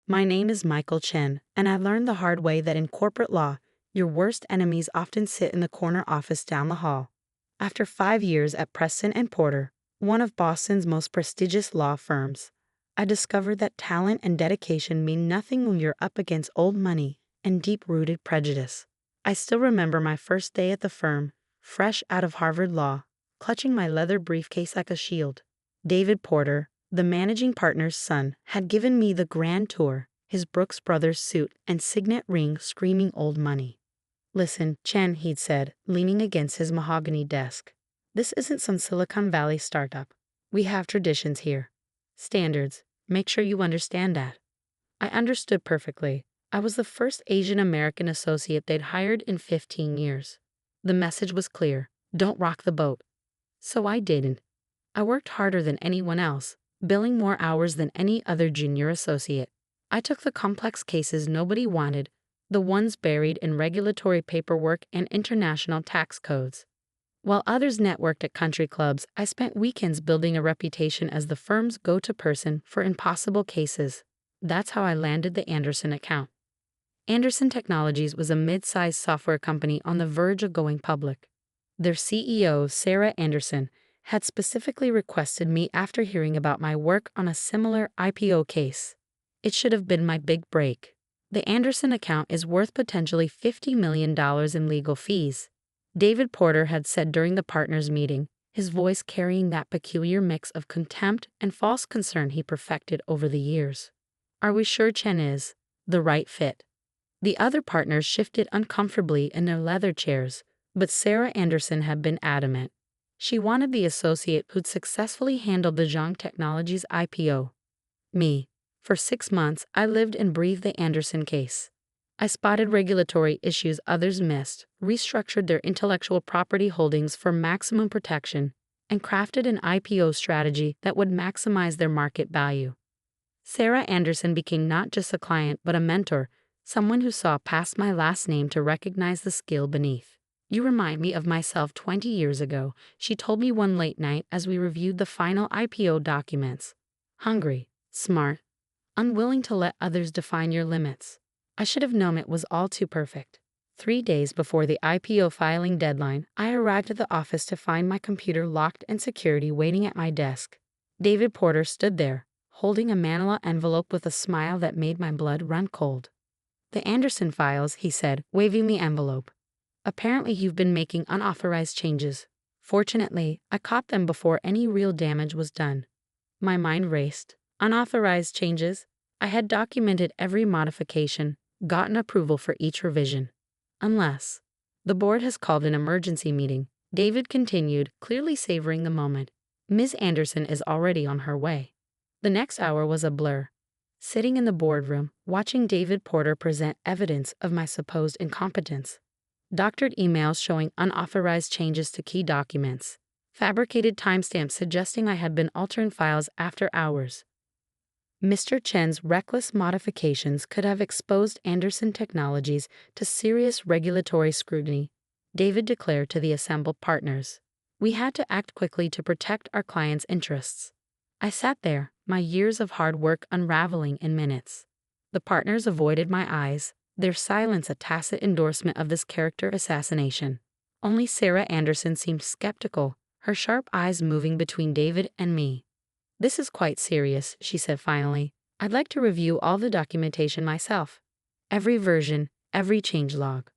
My name is Michael Chen, and I learned the hard way that in corporate law, your worst enemies often sit in the corner office down the hall. After 5 years at Preston Porter, one of Boston's most prestigious law firms, I discovered that talent and dedication mean nothing when you're up against old money and deep-rooted prejudice. I still remember my first day at the firm, fresh out of Harvard Law, clutching my leather briefcase like a shield. David Porter, the managing partner's son, had given me the grand tour, his Brooks Brothers suit and signet ring screaming old money. "Listen, Chen," he'd said, leaning against his mahogany desk. "This isn't some Silicon Valley startup. We have traditions here. Standards. Make sure you understand that." I understood perfectly. I was the first Asian American associate they'd hired in 15 years. The message was clear: don't rock the boat. So I didn't. I worked harder than anyone else, billing more hours than any other junior associate. I took the complex cases nobody wanted, the ones buried in regulatory paperwork and international tax codes. While others networked at country clubs, I spent weekends building a reputation as the firm's go-to person for impossible cases. That's how I landed the Anderson account. Anderson Technologies was a mid-sized software company on the verge of going public. Their CEO, Sarah Anderson, had specifically requested me after hearing about my work on a similar IPO case. It should have been my big break. The Anderson account is worth potentially $50 million in legal fees, David Porter had said during the partners' meeting, his voice carrying that peculiar mix of contempt and false concern he perfected over the years. "Are we sure Chen is the right fit?" The other partners shifted uncomfortably in their leather chairs, but Sarah Anderson had been adamant. She wanted the associate who'd successfully handled the Zhang Technologies IPO. Me. For 6 months, I lived and breathed the Anderson case. I spotted regulatory issues others missed, restructured their intellectual property holdings for maximum protection, and crafted an IPO strategy that would maximize their market value. Sarah Anderson became not just a client but a mentor, someone who saw past my last name to recognize the skill beneath. "You remind me of myself 20 years ago," she told me one late night as we reviewed the final IPO documents. "Hungry, smart, unwilling to let others define your limits." I should have known it was all too perfect. 3 days before the IPO filing deadline, I arrived at the office to find my computer locked and security waiting at my desk. David Porter stood there, holding a manila envelope with a smile that made my blood run cold. "The Anderson files," he said, waving the envelope. "Apparently you've been making unauthorized changes. Fortunately, I caught them before any real damage was done." My mind raced. Unauthorized changes? I had documented every modification, gotten approval for each revision. "Unless the board has called an emergency meeting," David continued, clearly savoring the moment. "Ms. Anderson is already on her way." The next hour was a blur. Sitting in the boardroom, watching David Porter present evidence of my supposed incompetence. Doctored emails showing unauthorized changes to key documents. Fabricated timestamps suggesting I had been altering files after hours. Mr. Chen's reckless modifications could have exposed Anderson Technologies to serious regulatory scrutiny, David declared to the assembled partners. We had to act quickly to protect our clients' interests. I sat there, my years of hard work unraveling in minutes. The partners avoided my eyes, their silence a tacit endorsement of this character assassination. Only Sarah Anderson seemed skeptical, her sharp eyes moving between David and me. "This is quite serious," she said finally. "I'd like to review all the documentation myself. Every version, every changelog."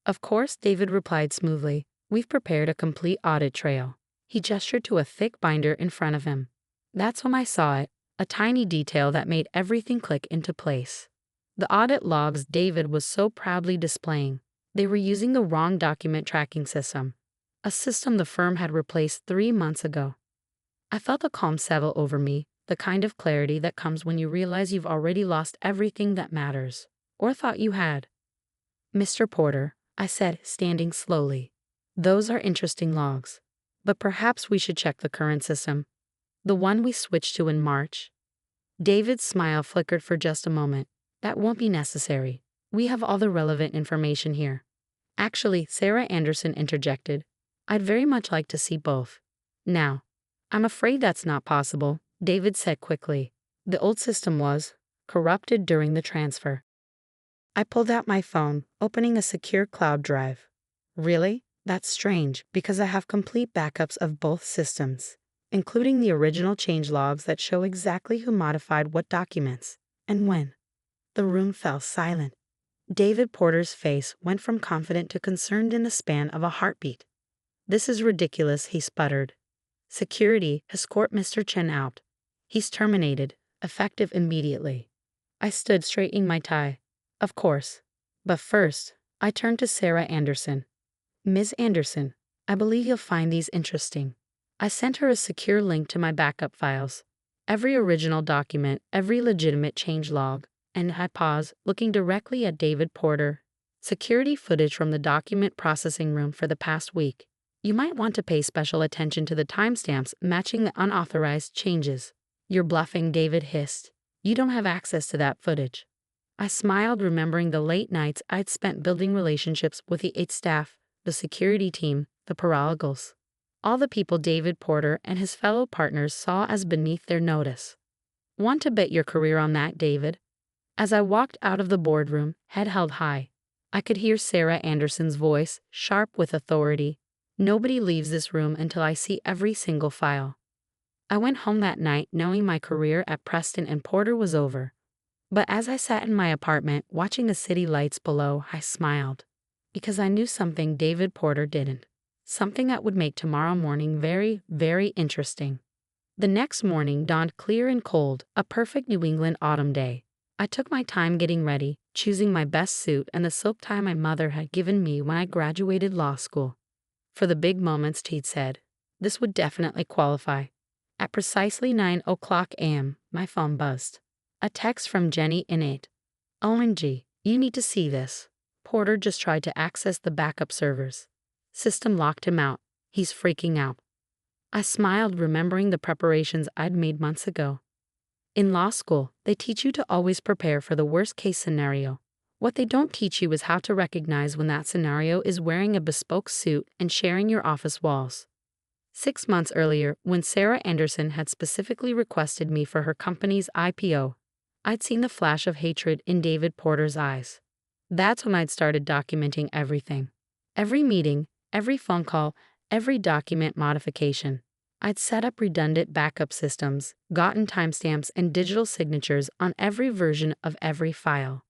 "Of course," David replied smoothly. "We've prepared a complete audit trail." He gestured to a thick binder in front of him. That's when I saw it, a tiny detail that made everything click into place. The audit logs David was so proudly displaying. They were using the wrong document tracking system, a system the firm had replaced 3 months ago. I felt a calm settle over me, the kind of clarity that comes when you realize you've already lost everything that matters, or thought you had. "Mr. Porter," I said, standing slowly, "those are interesting logs, but perhaps we should check the current system, the one we switched to in March." David's smile flickered for just a moment. "That won't be necessary. We have all the relevant information here." "Actually," Sarah Anderson interjected, "I'd very much like to see both." "Now, I'm afraid that's not possible," David said quickly. "The old system was, corrupted during the transfer. I pulled out my phone, opening a secure cloud drive. Really? That's strange, because I have complete backups of both systems, including the original changelogs that show exactly who modified what documents and when. The room fell silent. David Porter's face went from confident to concerned in the span of a heartbeat. "This is ridiculous," he sputtered. "Security, escort Mr. Chen out. He's terminated, effective immediately." I stood straightening my tie. Of course. But first, I turned to Sarah Anderson. "Ms. Anderson, I believe you'll find these interesting." I sent her a secure link to my backup files. Every original document, every legitimate changelog, and I paused, looking directly at David Porter. "Security footage from the document processing room for the past week. You might want to pay special attention to the timestamps matching the unauthorized changes." "You're bluffing," David hissed. "You don't have access to that footage." I smiled, remembering the late nights I'd spent building relationships with the aita staff, the security team, the paralegals. All the people David Porter and his fellow partners saw as beneath their notice. "Want to bet your career on that, David?" As I walked out of the boardroom, head held high, I could hear Sarah Anderson's voice, sharp with authority. "Nobody leaves this room until I see every single file." I went home that night knowing my career at Preston and Porter was over. But as I sat in my apartment watching the city lights below, I smiled. Because I knew something David Porter didn't. Something that would make tomorrow morning very, very interesting. The next morning dawned clear and cold, a perfect New England autumn day. I took my time getting ready, choosing my best suit and the silk tie my mother had given me when I graduated law school. For the big moments, Teed said. This would definitely qualify. At precisely 9:00 a.m., my phone buzzed. A text from Jenny in it. "OMG, you need to see this. Porter just tried to access the backup servers. System locked him out. He's freaking out." I smiled, remembering the preparations I'd made months ago. In law school, they teach you to always prepare for the worst-case scenario. What they don't teach you is how to recognize when that scenario is wearing a bespoke suit and sharing your office walls. 6 months earlier, when Sarah Anderson had specifically requested me for her company's IPO, I'd seen the flash of hatred in David Porter's eyes. That's when I'd started documenting everything. Every meeting, every phone call, every document modification. I'd set up redundant backup systems, gotten timestamps and digital signatures on every version of every file.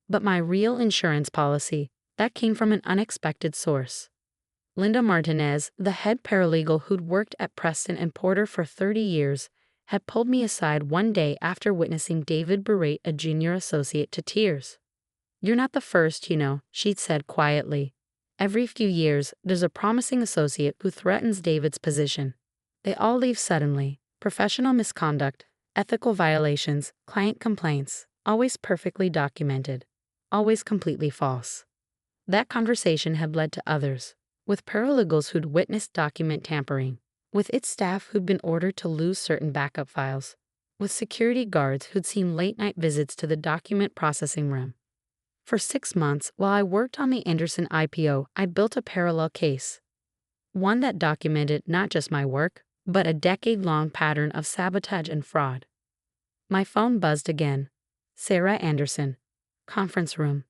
But my real insurance policy, that came from an unexpected source. Linda Martinez, the head paralegal who'd worked at Preston and Porter for 30 years, had pulled me aside one day after witnessing David berate a junior associate to tears. "You're not the first, you know," she'd said quietly. "Every few years, there's a promising associate who threatens David's position. They all leave suddenly. Professional misconduct, ethical violations, client complaints, always perfectly documented, always completely false." That conversation had led to others, with paralegals who'd witnessed document tampering, with its staff who'd been ordered to lose certain backup files, with security guards who'd seen late-night visits to the document processing room. For 6 months, while I worked on the Anderson IPO, I built a parallel case. One that documented not just my work, but a decade-long pattern of sabotage and fraud. My phone buzzed again. Sarah Anderson. Conference room.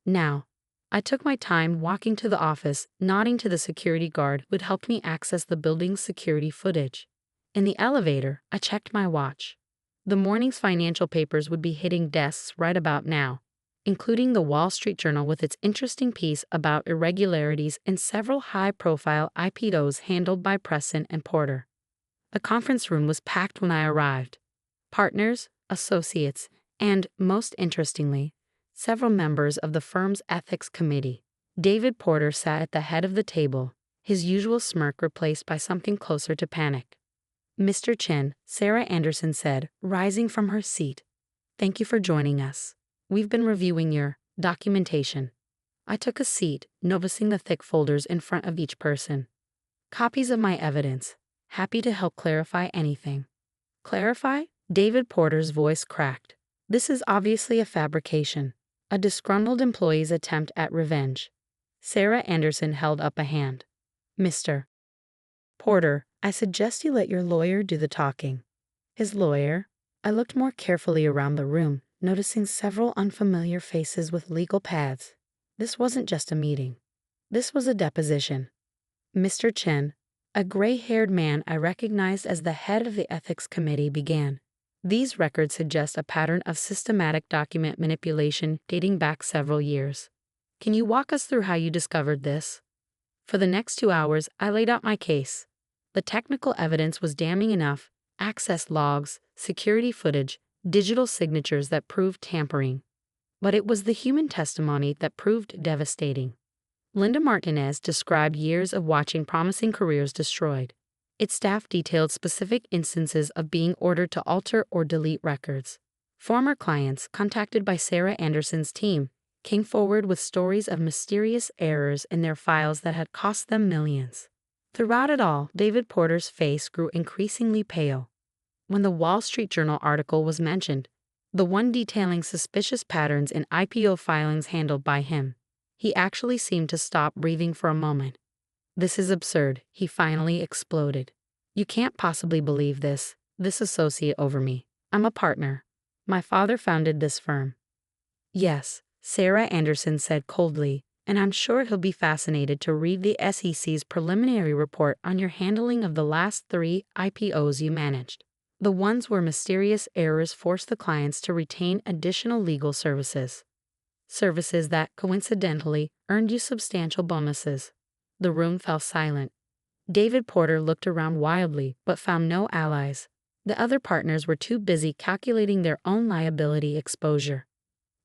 Now. I took my time walking to the office, nodding to the security guard who'd helped me access the building's security footage. In the elevator, I checked my watch. The morning's financial papers would be hitting desks right about now, including the Wall Street Journal with its interesting piece about irregularities in several high-profile IPOs handled by Preston and Porter. The conference room was packed when I arrived. Partners, associates, and, most interestingly, several members of the firm's ethics committee. David Porter sat at the head of the table, his usual smirk replaced by something closer to panic. "Mr. Chen," Sarah Anderson said, rising from her seat. "Thank you for joining us. We've been reviewing your documentation." I took a seat, noticing the thick folders in front of each person. Copies of my evidence. Happy to help clarify anything. "Clarify?" David Porter's voice cracked. "This is obviously a fabrication. A disgruntled employee's attempt at revenge." Sarah Anderson held up a hand. "Mr. Porter, I suggest you let your lawyer do the talking." His lawyer? I looked more carefully around the room, noticing several unfamiliar faces with legal paths. This wasn't just a meeting. This was a deposition. Mr. Chen, a gray-haired man I recognized as the head of the ethics committee, began. These records suggest a pattern of systematic document manipulation dating back several years. Can you walk us through how you discovered this? For the next 2 hours, I laid out my case. The technical evidence was damning enough: access logs, security footage, digital signatures that proved tampering. But it was the human testimony that proved devastating. Linda Martinez described years of watching promising careers destroyed. Its staff detailed specific instances of being ordered to alter or delete records. Former clients, contacted by Sarah Anderson's team, came forward with stories of mysterious errors in their files that had cost them millions. Throughout it all, David Porter's face grew increasingly pale. When the Wall Street Journal article was mentioned, the one detailing suspicious patterns in IPO filings handled by him, he actually seemed to stop breathing for a moment. "This is absurd," he finally exploded. "You can't possibly believe this associate over me. I'm a partner. My father founded this firm." "Yes," Sarah Anderson said coldly, "and I'm sure he'll be fascinated to read the SEC's preliminary report on your handling of the last 3 IPOs you managed. The ones where mysterious errors forced the clients to retain additional legal services. Services that, coincidentally, earned you substantial bonuses." The room fell silent. David Porter looked around wildly but found no allies. The other partners were too busy calculating their own liability exposure.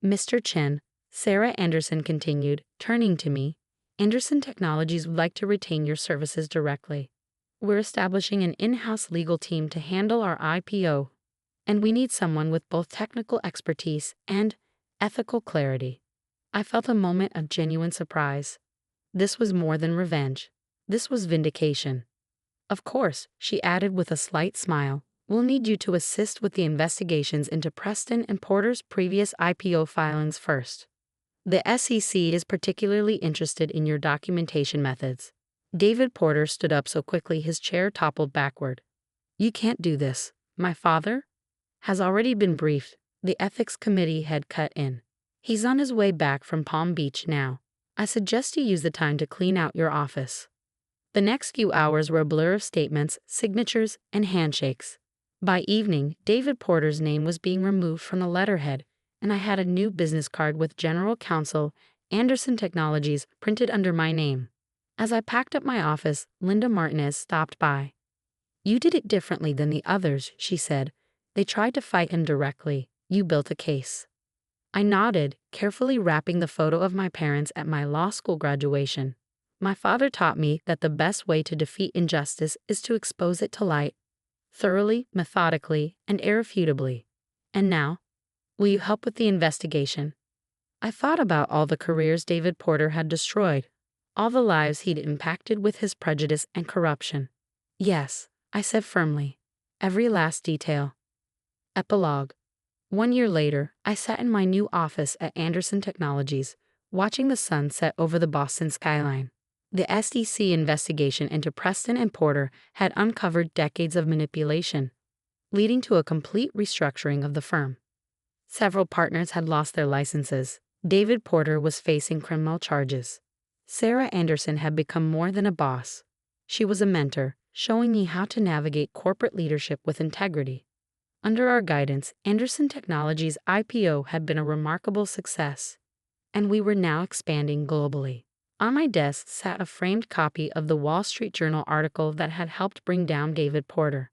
"Mr. Chen," Sarah Anderson continued, turning to me, "Anderson Technologies would like to retain your services directly. We're establishing an in-house legal team to handle our IPO, and we need someone with both technical expertise and ethical clarity." I felt a moment of genuine surprise. This was more than revenge. This was vindication. "Of course," she added with a slight smile, "we'll need you to assist with the investigations into Preston and Porter's previous IPO filings first. The SEC is particularly interested in your documentation methods." David Porter stood up so quickly his chair toppled backward. "You can't do this. My father has already been briefed," the ethics committee had cut in. "He's on his way back from Palm Beach now. I suggest you use the time to clean out your office." The next few hours were a blur of statements, signatures, and handshakes. By evening, David Porter's name was being removed from the letterhead, and I had a new business card with General Counsel Anderson Technologies printed under my name. As I packed up my office, Linda Martinez stopped by. "You did it differently than the others," she said. "They tried to fight him directly. You built a case." I nodded, carefully wrapping the photo of my parents at my law school graduation. "My father taught me that the best way to defeat injustice is to expose it to light, thoroughly, methodically, and irrefutably. And now, will you help with the investigation?" I thought about all the careers David Porter had destroyed, all the lives he'd impacted with his prejudice and corruption. "Yes," I said firmly. "Every last detail." Epilogue. 1 year later, I sat in my new office at Anderson Technologies, watching the sun set over the Boston skyline. The SEC investigation into Preston and Porter had uncovered decades of manipulation, leading to a complete restructuring of the firm. Several partners had lost their licenses. David Porter was facing criminal charges. Sarah Anderson had become more than a boss. She was a mentor, showing me how to navigate corporate leadership with integrity. Under our guidance, Anderson Technologies' IPO had been a remarkable success, and we were now expanding globally. On my desk sat a framed copy of the Wall Street Journal article that had helped bring down David Porter.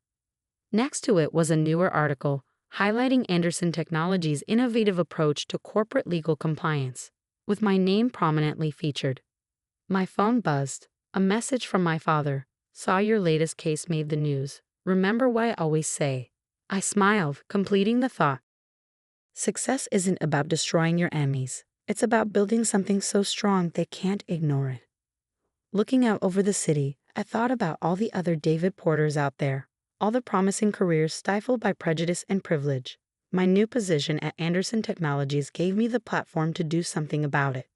Next to it was a newer article highlighting Anderson Technologies' innovative approach to corporate legal compliance, with my name prominently featured. My phone buzzed. A message from my father. "Saw your latest case made the news. Remember what I always say." I smiled, completing the thought. Success isn't about destroying your enemies. It's about building something so strong they can't ignore it. Looking out over the city, I thought about all the other David Porters out there, all the promising careers stifled by prejudice and privilege. My new position at Anderson Technologies gave me the platform to do something about it.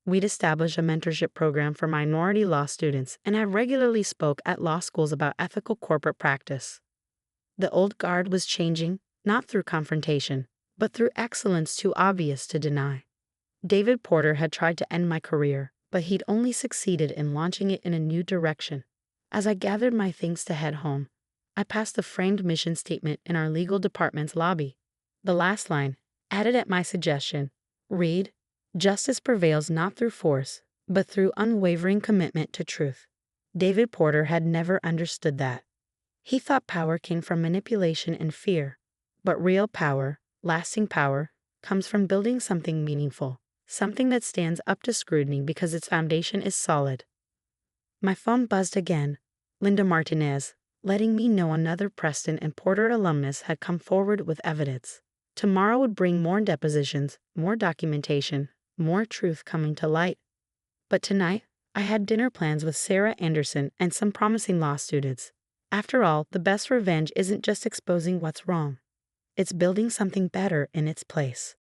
We'd established a mentorship program for minority law students, and I regularly spoke at law schools about ethical corporate practice. The old guard was changing, not through confrontation, but through excellence too obvious to deny. David Porter had tried to end my career, but he'd only succeeded in launching it in a new direction. As I gathered my things to head home, I passed the framed mission statement in our legal department's lobby. The last line, added at my suggestion, read, "Justice prevails not through force, but through unwavering commitment to truth." David Porter had never understood that. He thought power came from manipulation and fear, but real power, lasting power, comes from building something meaningful, something that stands up to scrutiny because its foundation is solid. My phone buzzed again. Linda Martinez, letting me know another Preston and Porter alumnus had come forward with evidence. Tomorrow would bring more depositions, more documentation, more truth coming to light. But tonight, I had dinner plans with Sarah Anderson and some promising law students. After all, the best revenge isn't just exposing what's wrong. It's building something better in its place.